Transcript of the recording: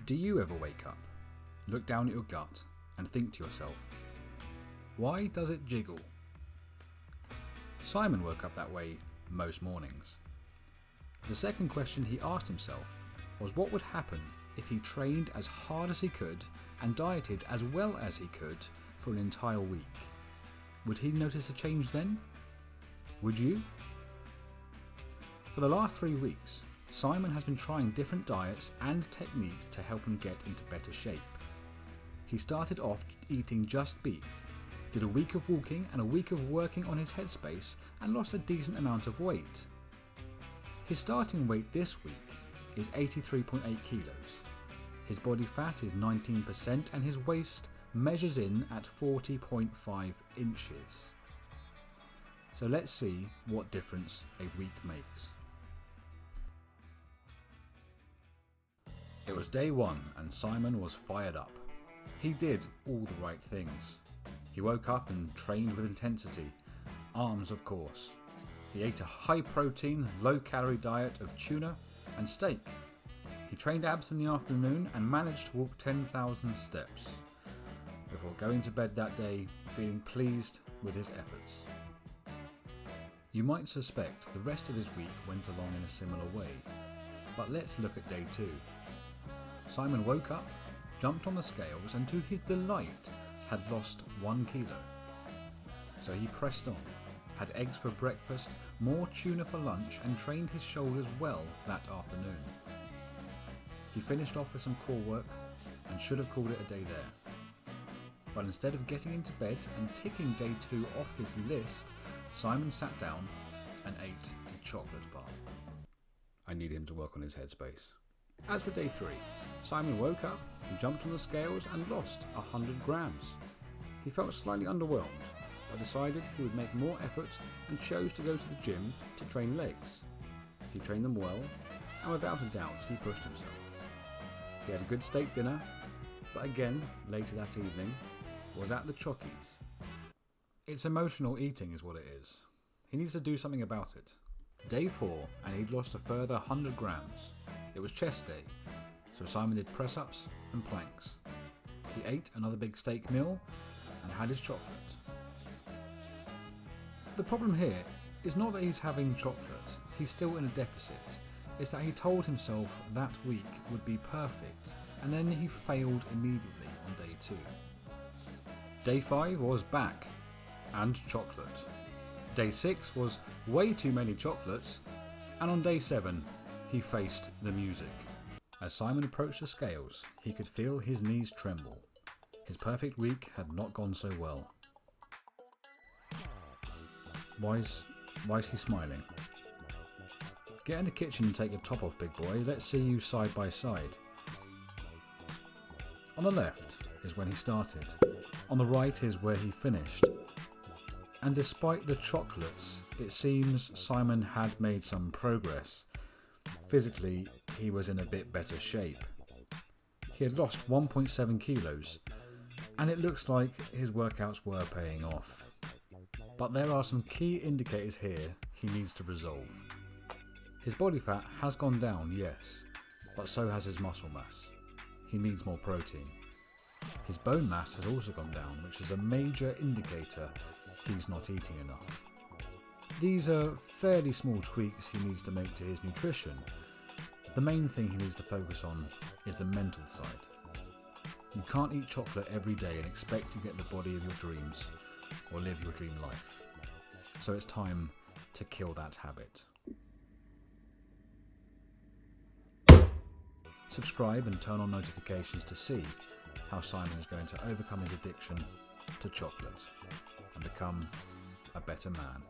Do you ever wake up, look down at your gut and think to yourself, why does it jiggle? Simon woke up that way most mornings. The second question he asked himself was what would happen if he trained as hard as he could and dieted as well as he could for an entire week. Would he notice a change then? Would you? For the last 3 weeks, Simon has been trying different diets and techniques to help him get into better shape. He started off eating just beef, did a week of walking and a week of working on his headspace and lost a decent amount of weight. His starting weight this week is 83.8 kilos. His body fat is 19% and his waist measures in at 40.5 inches. So let's see what difference a week makes. It was day 1 and Simon was fired up. He did all the right things. He woke up and trained with intensity. Arms, of course. He ate a high protein, low calorie diet of tuna and steak. He trained abs in the afternoon and managed to walk 10,000 steps before going to bed that day feeling pleased with his efforts. You might suspect the rest of his week went along in a similar way, but let's look at day 2. Simon woke up, jumped on the scales and to his delight had lost 1 kilo. So he pressed on, had eggs for breakfast, more tuna for lunch and trained his shoulders well that afternoon. He finished off with some core work and should have called it a day there. But instead of getting into bed and ticking day 2 off his list, Simon sat down and ate a chocolate bar. I need him to work on his headspace. As for day 3, Simon woke up and jumped on the scales and lost 100 grams. He felt slightly underwhelmed, but decided he would make more effort and chose to go to the gym to train legs. He trained them well, and without a doubt he pushed himself. He had a good steak dinner, but again, later that evening, was at the Chockies. It's emotional eating is what it is. He needs to do something about it. Day 4, and he'd lost a further 100 grams. It was chest day, so Simon did press-ups and planks. He ate another big steak meal and had his chocolate. The problem here is not that he's having chocolate, he's still in a deficit. It's that he told himself that week would be perfect and then he failed immediately on day 2. Day 5 was back and chocolate. Day 6 was way too many chocolates, and on day 7 he faced the music. As Simon approached the scales, he could feel his knees tremble. His perfect week had not gone so well. Why is he smiling? Get in the kitchen and take your top off, big boy. Let's see you side by side. On the left is when he started. On the right is where he finished. And despite the chocolates, it seems Simon had made some progress. Physically, he was in a bit better shape. He had lost 1.7 kilos, and it looks like his workouts were paying off. But there are some key indicators here he needs to resolve. His body fat has gone down, yes, but so has his muscle mass. He needs more protein. His bone mass has also gone down, which is a major indicator he's not eating enough. These are fairly small tweaks he needs to make to his nutrition. The main thing he needs to focus on is the mental side. You can't eat chocolate every day and expect to get the body of your dreams or live your dream life. So it's time to kill that habit. Subscribe and turn on notifications to see how Simon is going to overcome his addiction to chocolate and become a better man.